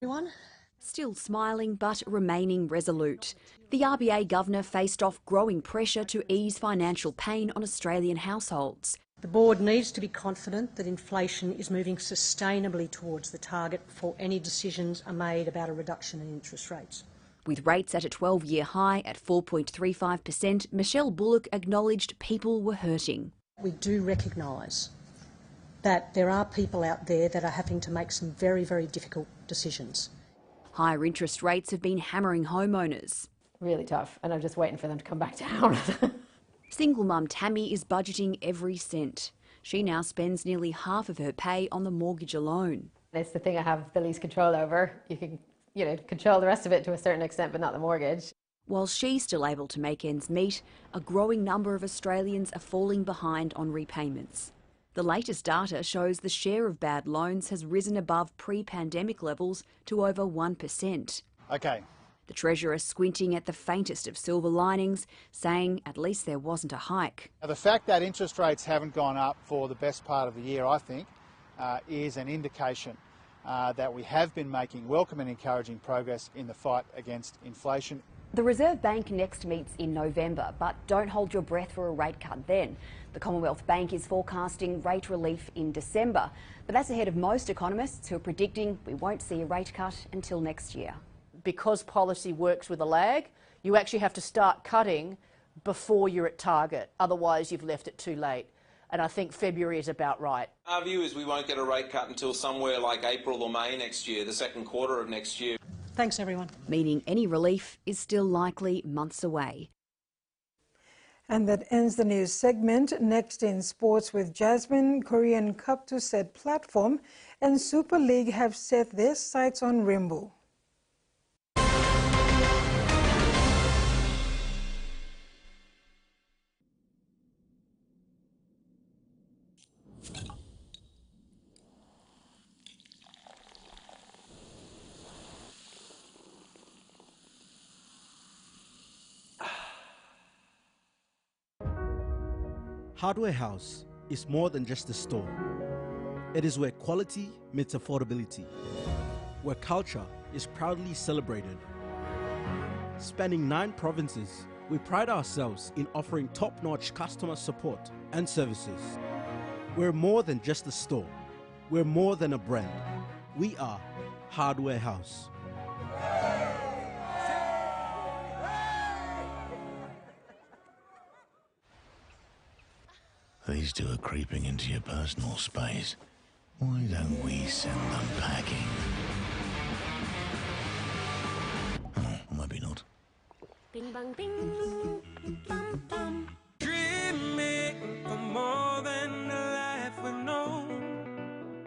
Everyone? Still smiling but remaining resolute. The RBA governor faced off growing pressure to ease financial pain on Australian households. The board needs to be confident that inflation is moving sustainably towards the target before any decisions are made about a reduction in interest rates. With rates at a 12-year high at 4.35%, Michelle Bullock acknowledged people were hurting. We do recognise that there are people out there that are having to make some very, very difficult decisions. Higher interest rates have been hammering homeowners. Really tough, and I'm just waiting for them to come back down. Single mum Tammy is budgeting every cent. She now spends nearly half of her pay on the mortgage alone. It's the thing I have the least control over. You can, control the rest of it to a certain extent, but not the mortgage. While she's still able to make ends meet, a growing number of Australians are falling behind on repayments. The latest data shows the share of bad loans has risen above pre-pandemic levels to over 1%. Okay. The Treasurer squinting at the faintest of silver linings, saying at least there wasn't a hike. Now, the fact that interest rates haven't gone up for the best part of the year, I think, is an indication that we have been making welcome and encouraging progress in the fight against inflation. The Reserve Bank next meets in November, but don't hold your breath for a rate cut then. The Commonwealth Bank is forecasting rate relief in December, but that's ahead of most economists who are predicting we won't see a rate cut until next year. Because policy works with a lag, you actually have to start cutting before you're at target. Otherwise, you've left it too late. And I think February is about right. Our view is we won't get a rate cut until somewhere like April or May next year, the second quarter of next year. Thanks, everyone. Meaning any relief is still likely months away. And that ends the news segment. Next in sports with Jasmine, Korean Cup to set platform, and Super League have set their sights on Rimbo. Hardware House is more than just a store. It is where quality meets affordability, where culture is proudly celebrated. Spanning 9 provinces, we pride ourselves in offering top-notch customer support and services. We're more than just a store. We're more than a brand. We are Hardware House. These two are creeping into your personal space. Why don't we send them packing? Oh, maybe not. Bing bang bing, bum bum. Dreaming for more than a life we know.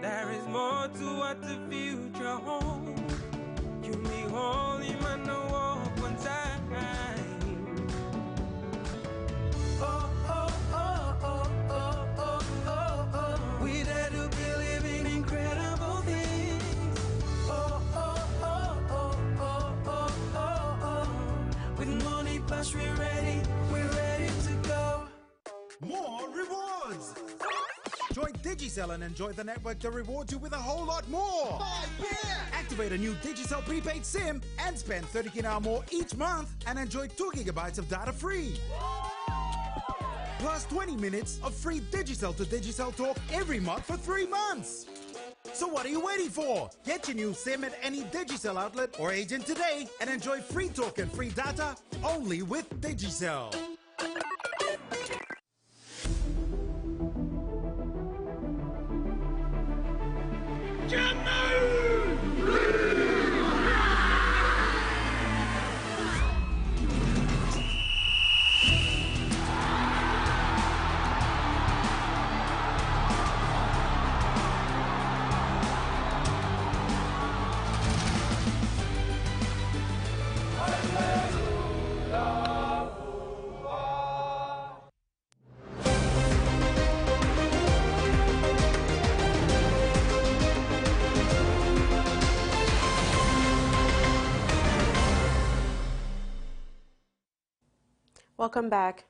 There is more to what the future holds. You me holy man, no walk one time. Oh, oh, oh, oh, oh, oh, oh, oh. We dare to be living incredible things. Oh, oh, oh, oh, oh, oh, oh, oh. With money plus we're ready to go. More rewards! Join Digicel and enjoy the network that rewards you with a whole lot more! Activate a new Digicel prepaid SIM and spend 30 kina more each month and enjoy 2 gigabytes of data free. Plus 20 minutes of free Digicel to Digicel talk every month for 3 months. So what are you waiting for? Get your new SIM at any Digicel outlet or agent today and enjoy free talk and free data only with Digicel. Welcome back.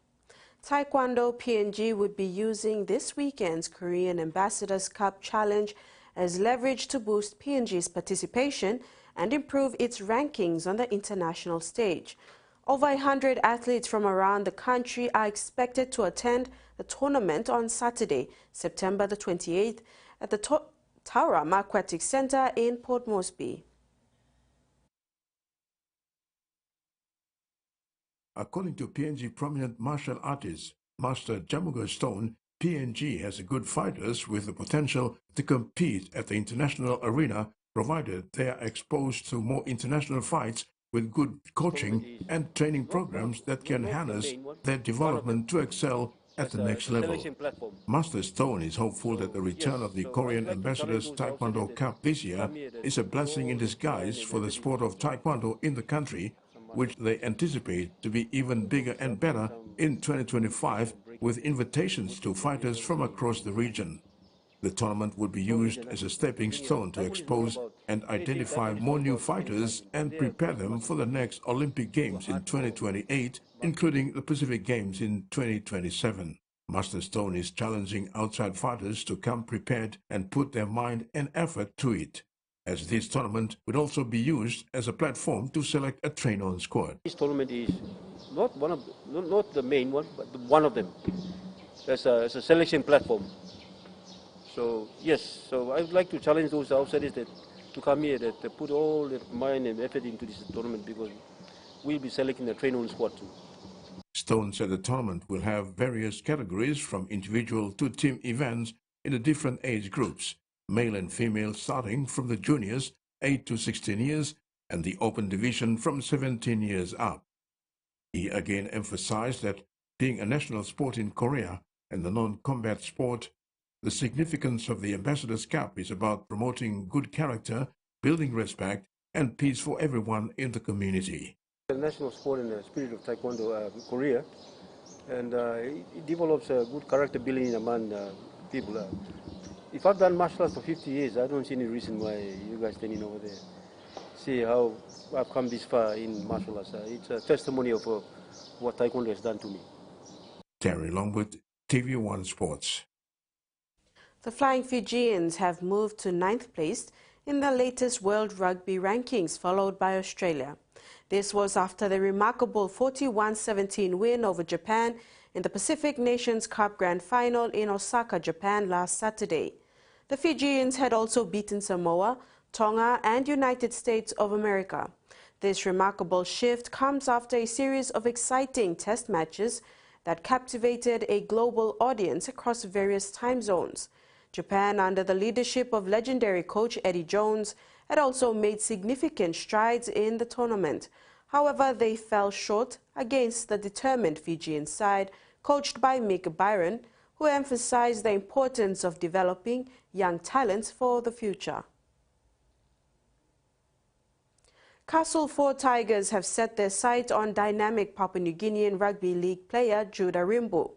Taekwondo PNG would be using this weekend's Korean Ambassadors Cup Challenge as leverage to boost PNG's participation and improve its rankings on the international stage. Over 100 athletes from around the country are expected to attend the tournament on Saturday, September the 28th, at the Taurama Aquatic Centre in Port Moresby. According to PNG prominent martial artist Master Jamuga Stone, PNG has good fighters with the potential to compete at the international arena, provided they are exposed to more international fights with good coaching and training programs that can harness their development to excel at the next level. Master Stone is hopeful that the return of the Korean Ambassador's Taekwondo Cup this year is a blessing in disguise for the sport of Taekwondo in the country, which they anticipate to be even bigger and better in 2025, with invitations to fighters from across the region. The tournament would be used as a stepping stone to expose and identify more new fighters and prepare them for the next Olympic Games in 2028, including the Pacific Games in 2027. Master Stone is challenging outside fighters to come prepared and put their mind and effort to it, as this tournament would also be used as a platform to select a train-on squad. This tournament is not the main one, but one of them. As a selection platform. So yes, so I would like to challenge those outsiders that to come here, that put all their mind and effort into this tournament, because we'll be selecting a train-on squad too. Stone said the tournament will have various categories from individual to team events in the different age groups, male and female starting from the juniors 8 to 16 years and the open division from 17 years up. He again emphasized that being a national sport in Korea and the non-combat sport, the significance of the Ambassador's Cup is about promoting good character, building respect, and peace for everyone in the community. The national sport in the spirit of Taekwondo Korea, and it develops a good character building among people. If I've done martial arts for 50 years, I don't see any reason why you guys standing over there. See how I've come this far in martial arts. It's a testimony of what Taekwondo has done to me. Terry Longwood, TVWAN Sports. The Flying Fijians have moved to 9th place in the latest World Rugby rankings, followed by Australia. This was after the remarkable 41-17 win over Japan in the Pacific Nations Cup Grand Final in Osaka, Japan last Saturday. The Fijians had also beaten Samoa, Tonga and United States of America. This remarkable shift comes after a series of exciting test matches that captivated a global audience across various time zones. Japan, under the leadership of legendary coach Eddie Jones, had also made significant strides in the tournament. However, they fell short against the determined Fijian side, coached by Mick Byron, who emphasized the importance of developing young talents for the future. Castleford Tigers have set their sights on dynamic Papua New Guinean Rugby League player Judah Rimbu.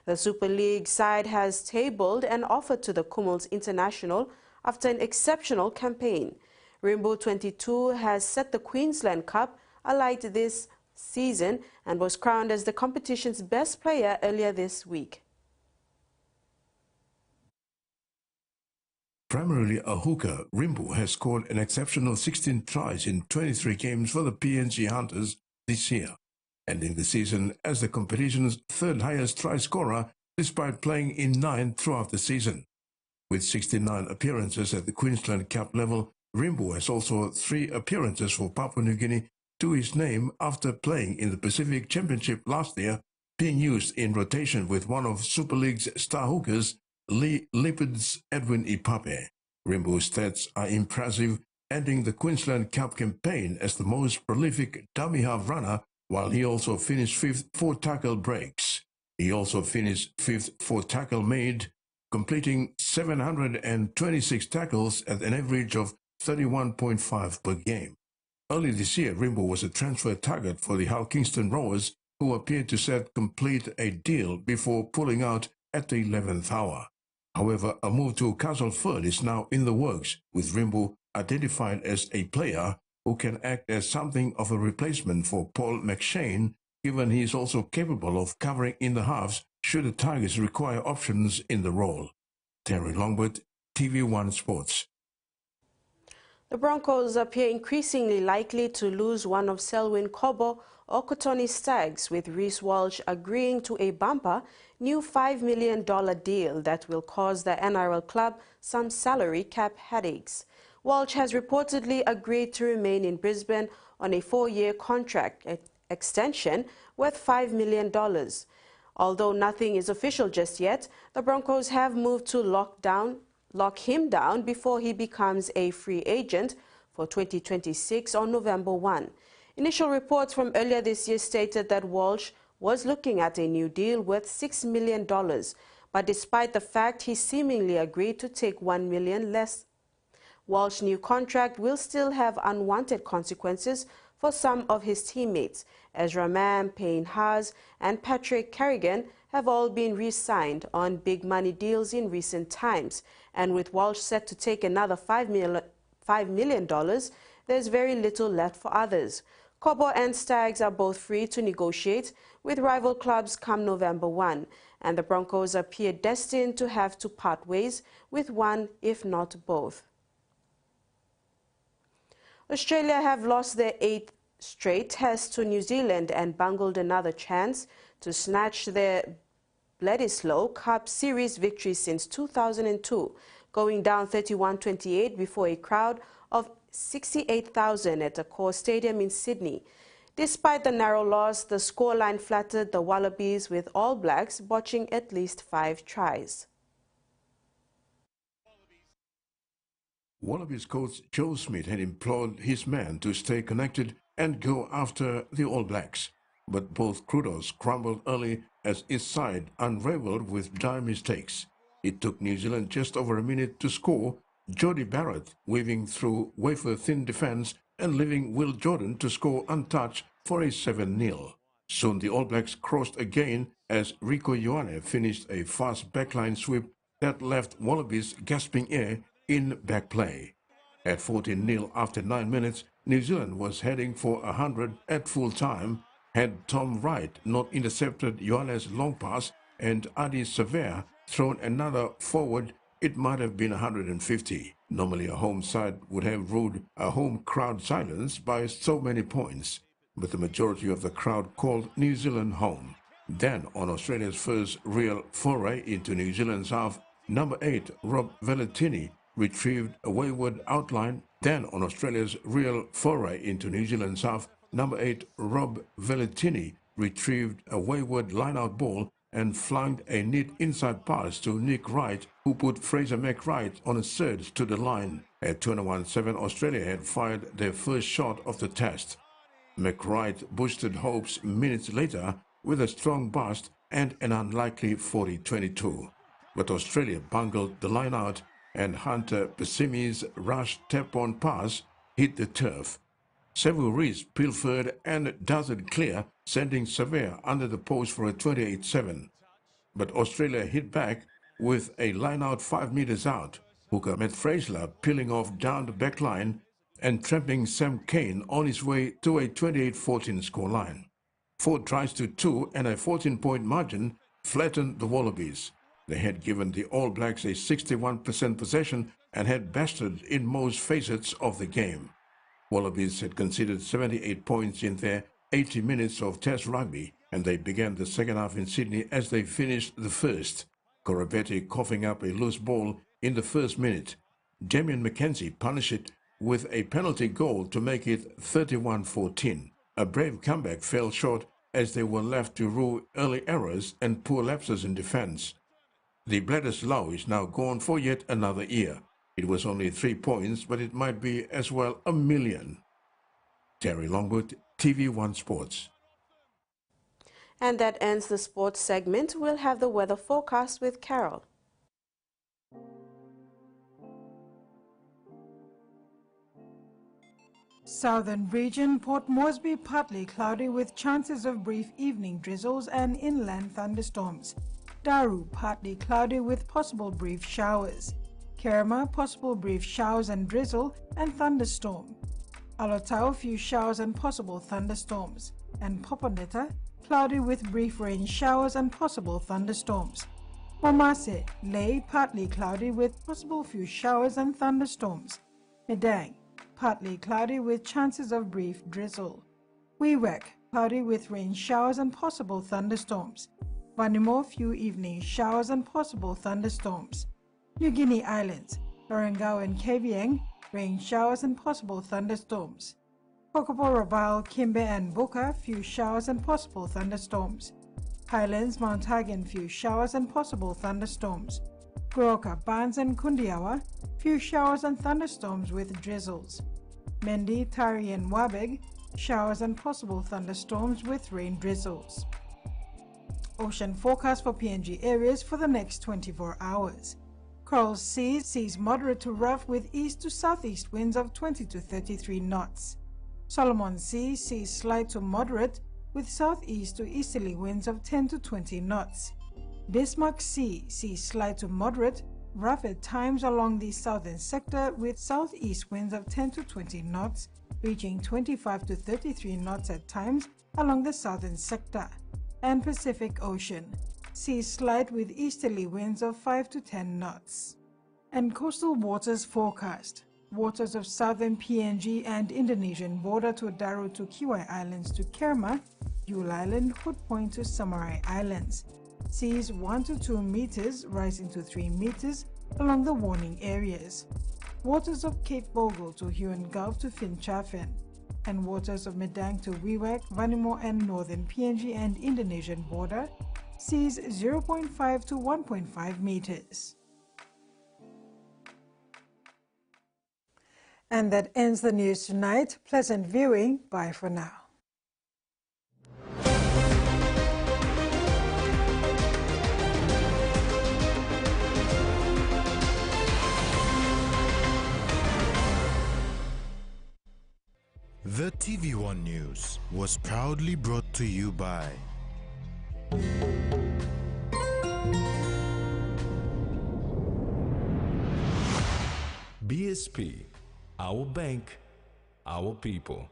The Super League side has tabled an offer to the Kumuls International after an exceptional campaign. Rimbu, 22, has set the Queensland Cup alight this season and was crowned as the competition's best player earlier this week. Primarily a hooker, Rimbu has scored an exceptional 16 tries in 23 games for the PNG Hunters this year, ending the season as the competition's third highest try scorer despite playing in 9 throughout the season. With 69 appearances at the Queensland Cup level, Rimbu has also 3 appearances for Papua New Guinea to his name after playing in the Pacific Championship last year, being used in rotation with one of Super League's star hookers, Lee Lipid's Edwin Ipape. Rimbu's stats are impressive, ending the Queensland Cup campaign as the most prolific dummy half runner, while he also finished 5th for tackle breaks. He also finished 5th for tackle made, completing 726 tackles at an average of 31.5 per game. Early this year, Rimbu was a transfer target for the Hull Kingston Rowers, who appeared to complete a deal before pulling out at the 11th hour. However, a move to Castleford is now in the works, with Rimbu identified as a player who can act as something of a replacement for Paul McShane, given he is also capable of covering in the halves should the Tigers require options in the role. Terry Longwood, TV1 Sports. The Broncos appear increasingly likely to lose one of Selwyn Cobo or Kotoni Staggs, with Reece Walsh agreeing to a bumper new $5 million deal that will cause the NRL club some salary cap headaches. Walsh has reportedly agreed to remain in Brisbane on a 4-year contract extension worth $5 million. Although nothing is official just yet, the Broncos have moved to lock him down before he becomes a free agent for 2026 on November 1. Initial reports from earlier this year stated that Walsh was looking at a new deal worth $6 million, but despite the fact he seemingly agreed to take $1 million less, Walsh's new contract will still have unwanted consequences for some of his teammates. Ezra Mam, Payne Haas, and Patrick Carrigan have all been re-signed on big money deals in recent times, and with Walsh set to take another $5 million, there's very little left for others. Kobo and Stags are both free to negotiate with rival clubs come November 1, and the Broncos appear destined to have to part ways with one, if not both. Australia have lost their 8th straight test to New Zealand and bungled another chance to snatch their Bledisloe Cup Series victory since 2002, going down 31-28 before a crowd of 68,000 at Accor Stadium in Sydney. Despite the narrow loss, the scoreline flattered the Wallabies, with All Blacks botching at least 5 tries. Wallabies coach Joe Smith had implored his men to stay connected and go after the All Blacks. But both Crudos crumbled early as each side unraveled with dire mistakes. It took New Zealand just over a minute to score, Jody Barrett weaving through wafer-thin defence and leaving Will Jordan to score untouched for a 7-0. Soon the All Blacks crossed again as Rico Ioane finished a fast backline sweep that left Wallabies gasping air in back play. At 14-0 after 9 minutes, New Zealand was heading for 100 at full time. Had Tom Wright not intercepted Ioane's long pass and Adi Savea thrown another forward, it might have been 150. Normally a home side would have ruled a home crowd silence by so many points, but the majority of the crowd called New Zealand home. Then, on Australia's first real foray into New Zealand's half, number 8 Rob Valentini retrieved a wayward outline. Then, on Australia's real foray into New Zealand's half, number 8 Rob Valentini retrieved a wayward line-out ball and flanked a neat inside pass to Nick Wright, who put Fraser McWright on a surge to the line. At 21-7, Australia had fired their first shot of the test. McWright boosted hopes minutes later with a strong bust and an unlikely 40-22. But Australia bungled the line-out, and Hunter Pessimi's rush tap-on pass hit the turf. Several Rees pilfered and dazzled clear, sending Savea under the post for a 28-7. But Australia hit back with a line-out 5 meters out. Hooker met Fraser peeling off down the back line and trampling Sam Cane on his way to a 28-14 scoreline. 4 tries to 2 and a 14-point margin flattened the Wallabies. They had given the All Blacks a 61% possession and had bested in most facets of the game. Wallabies had conceded 78 points in their 80 minutes of Test rugby, and they began the second half in Sydney as they finished the first. Corabetti coughing up a loose ball in the first minute. Damien McKenzie punished it with a penalty goal to make it 31-14. A brave comeback fell short as they were left to rue early errors and poor lapses in defence. The Bledisloe is now gone for yet another year. It was only 3 points, but it might be as well a million. Terry Longwood, TV1 Sports. And that ends the sports segment. We'll have the weather forecast with Carol. Southern region, Port Moresby partly cloudy with chances of brief evening drizzles and inland thunderstorms. Daru partly cloudy with possible brief showers. Kerema, possible brief showers and drizzle and thunderstorm. Alotau, few showers and possible thunderstorms. And Poponeta, cloudy with brief rain showers and possible thunderstorms. Momase, Ley, partly cloudy with possible few showers and thunderstorms. Medang, partly cloudy with chances of brief drizzle. Wewak, cloudy with rain showers and possible thunderstorms. Vanuatu, few evening showers and possible thunderstorms. New Guinea Islands, Lorengau and Kavieng, rain showers and possible thunderstorms. Kokopo, Rabaul, Kimbe and Buka, few showers and possible thunderstorms. Highlands, Mount Hagen, few showers and possible thunderstorms. Goroka, Barnes and Kundiawa, few showers and thunderstorms with drizzles. Mendi, Tari and Wabeg, showers and possible thunderstorms with rain drizzles. Ocean forecast for PNG areas for the next 24 hours. Coral Sea sees moderate to rough with east to southeast winds of 20 to 33 knots. Solomon Sea sees slight to moderate with southeast to easterly winds of 10 to 20 knots. Bismarck Sea sees slight to moderate, rough at times along the southern sector with southeast winds of 10 to 20 knots, reaching 25 to 33 knots at times along the southern sector. And Pacific Ocean sees slight with easterly winds of 5 to 10 knots. And coastal waters forecast. Waters of southern PNG and Indonesian border to Daru to Kiwai Islands to Kerma, Yule Island, Hood Point to Samarai Islands. Seas 1 to 2 meters rising to 3 meters along the warning areas. Waters of Cape Bogle to Huon Gulf to Finchafen. And waters of Medang to Wewak, Vanimo and northern PNG and Indonesian border, seas 0.5 to 1.5 meters. And that ends the news tonight. Pleasant viewing. Bye for now. The TVWAN News was proudly brought to you by BSP, our bank, our people.